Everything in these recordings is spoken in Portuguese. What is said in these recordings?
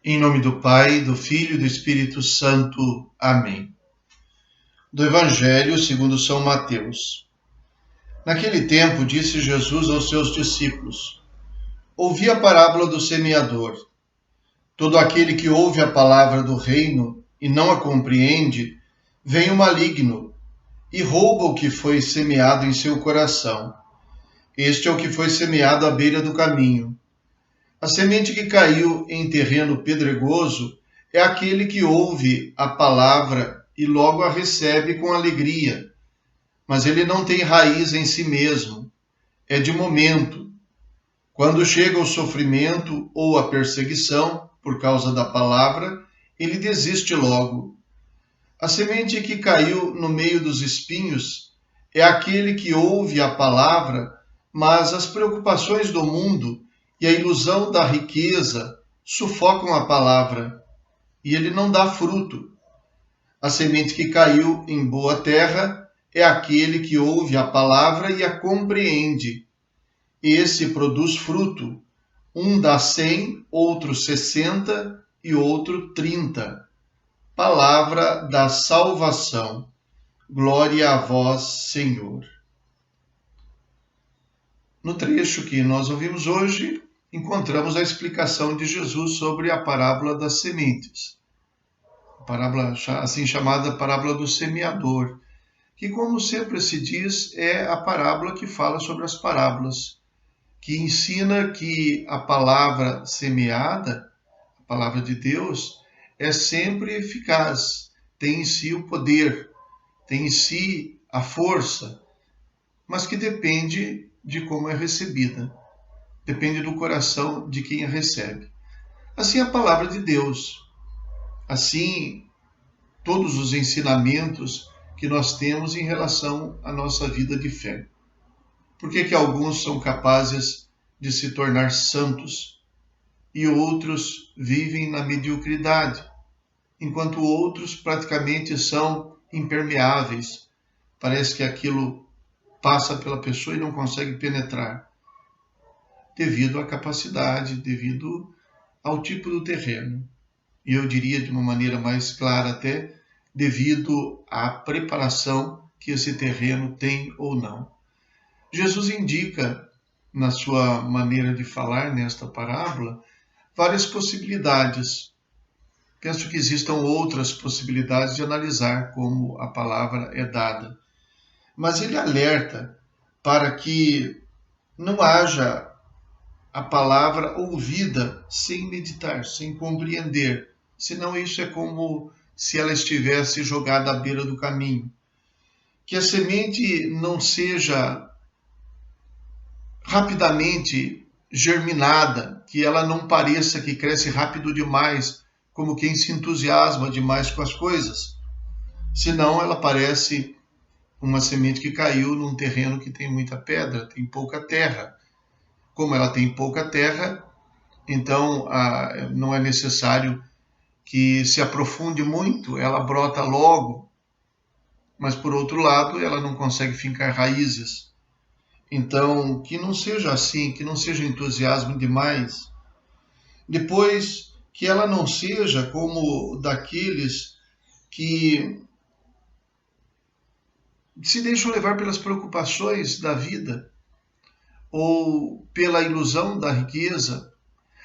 Em nome do Pai, do Filho e do Espírito Santo. Amém. Do Evangelho segundo São Mateus. Naquele tempo disse Jesus aos seus discípulos: Ouvi a parábola do semeador. Todo aquele que ouve a palavra do reino e não a compreende, vem o maligno e rouba o que foi semeado em seu coração. Este é o que foi semeado à beira do caminho. A semente que caiu em terreno pedregoso é aquele que ouve a palavra e logo a recebe com alegria, mas ele não tem raiz em si mesmo, é de momento. Quando chega o sofrimento ou a perseguição por causa da palavra, ele desiste logo. A semente que caiu no meio dos espinhos é aquele que ouve a palavra, mas as preocupações do mundo e a ilusão da riqueza sufocam a palavra e ele não dá fruto. A semente que caiu em boa terra é aquele que ouve a palavra e a compreende. Esse produz fruto. Um dá 100, outro 60 e outro 30. Palavra da salvação. Glória a vós, Senhor. No trecho que nós ouvimos hoje, encontramos a explicação de Jesus sobre a parábola das sementes. A parábola assim chamada parábola do semeador, que, como sempre se diz, é a parábola que fala sobre as parábolas, que ensina que a palavra semeada, a palavra de Deus, é sempre eficaz, tem em si o poder, tem em si a força, mas que depende de como é recebida. Depende do coração de quem a recebe. Assim a palavra de Deus. Assim todos os ensinamentos que nós temos em relação à nossa vida de fé. Por que alguns são capazes de se tornar santos e outros vivem na mediocridade, enquanto outros praticamente são impermeáveis? Parece que aquilo passa pela pessoa e não consegue penetrar, devido à capacidade, devido ao tipo do terreno. E eu diria de uma maneira mais clara até, devido à preparação que esse terreno tem ou não. Jesus indica, na sua maneira de falar nesta parábola, várias possibilidades. Penso que existam outras possibilidades de analisar como a palavra é dada. Mas ele alerta para que não haja a palavra ouvida sem meditar, sem compreender. Senão isso é como se ela estivesse jogada à beira do caminho. Que a semente não seja rapidamente germinada, que ela não pareça que cresce rápido demais, como quem se entusiasma demais com as coisas. Senão ela parece uma semente que caiu num terreno que tem muita pedra, tem pouca terra. Como ela tem pouca terra, então não é necessário que se aprofunde muito, ela brota logo, mas por outro lado ela não consegue fincar raízes. Então, que não seja assim, que não seja entusiasmo demais. Depois, que ela não seja como daqueles que se deixam levar pelas preocupações da vida ou pela ilusão da riqueza,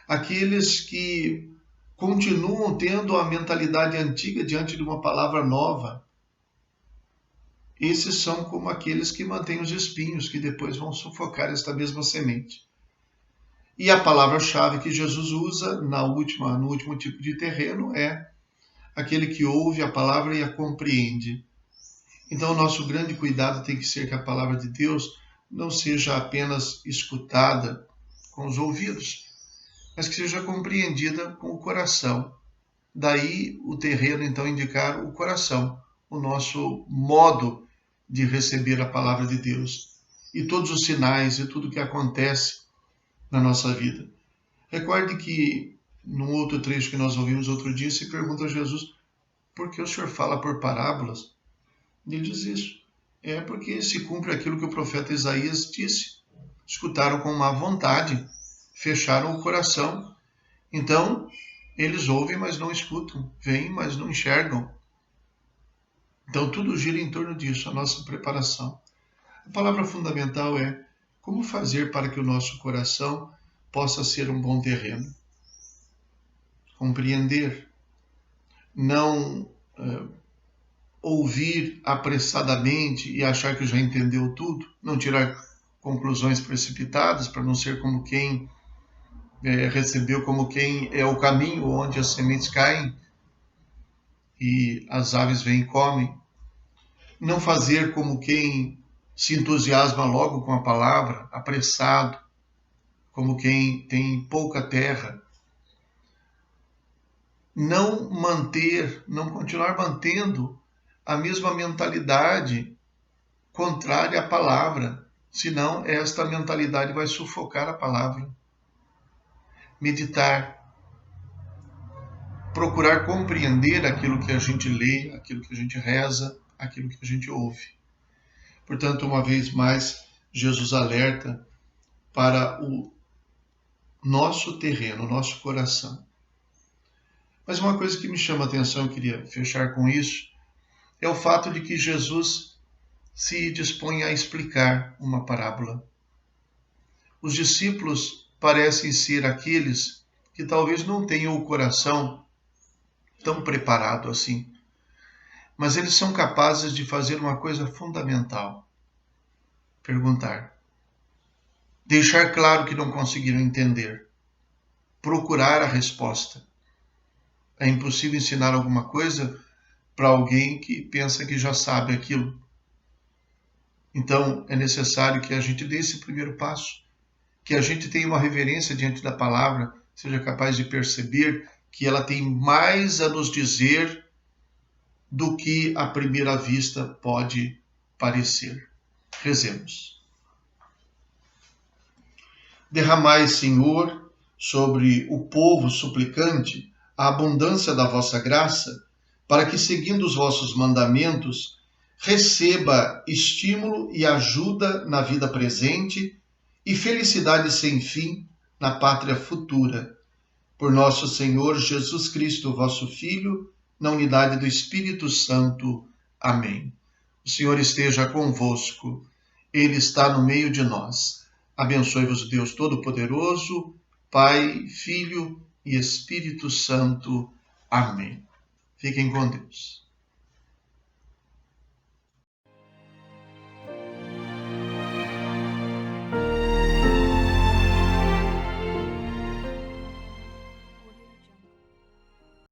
aqueles que continuam tendo a mentalidade antiga diante de uma palavra nova. Esses são como aqueles que mantêm os espinhos, que depois vão sufocar esta mesma semente. E a palavra-chave que Jesus usa no último tipo de terreno é aquele que ouve a palavra e a compreende. Então, o nosso grande cuidado tem que ser que a palavra de Deus não seja apenas escutada com os ouvidos, mas que seja compreendida com o coração. Daí o terreno, então, indicar o coração, o nosso modo de receber a palavra de Deus e todos os sinais e tudo o que acontece na nossa vida. Recorde que, num outro trecho que nós ouvimos outro dia, se pergunta a Jesus: por que o Senhor fala por parábolas? Ele diz isso. É porque se cumpre aquilo que o profeta Isaías disse. Escutaram com má vontade, fecharam o coração. Então, Eles ouvem, mas não escutam, veem, mas não enxergam. Então tudo gira em torno disso, a nossa preparação. A palavra fundamental é como fazer para que o nosso coração possa ser um bom terreno. Compreender, não ouvir apressadamente e achar que já entendeu tudo, não tirar conclusões precipitadas para não ser como quem recebeu como quem é o caminho onde as sementes caem e as aves vêm e comem. Não fazer como quem se entusiasma logo com a palavra, apressado, como quem tem pouca terra. Não continuar mantendo a mesma mentalidade contrária à palavra, senão esta mentalidade vai sufocar a palavra. Meditar, procurar compreender aquilo que a gente lê, aquilo que a gente reza, aquilo que a gente ouve. Portanto, uma vez mais, Jesus alerta para o nosso terreno, o nosso coração. Mas uma coisa que me chama a atenção, eu queria fechar com isso, é o fato de que Jesus se dispõe a explicar uma parábola. Os discípulos parecem ser aqueles que talvez não tenham o coração tão preparado assim, mas eles são capazes de fazer uma coisa fundamental: perguntar, deixar claro que não conseguiram entender, procurar a resposta. É impossível ensinar alguma coisa para alguém que pensa que já sabe aquilo. Então, é necessário que a gente dê esse primeiro passo, que a gente tenha uma reverência diante da palavra, seja capaz de perceber que ela tem mais a nos dizer do que à primeira vista pode parecer. Rezemos. Derramai, Senhor, sobre o povo suplicante a abundância da vossa graça, para que, seguindo os vossos mandamentos, receba estímulo e ajuda na vida presente e felicidade sem fim na pátria futura. Por nosso Senhor Jesus Cristo, vosso Filho, na unidade do Espírito Santo. Amém. O Senhor esteja convosco. Ele está no meio de nós. Abençoe-vos Deus Todo-Poderoso, Pai, Filho e Espírito Santo. Amém. Fiquem com Deus.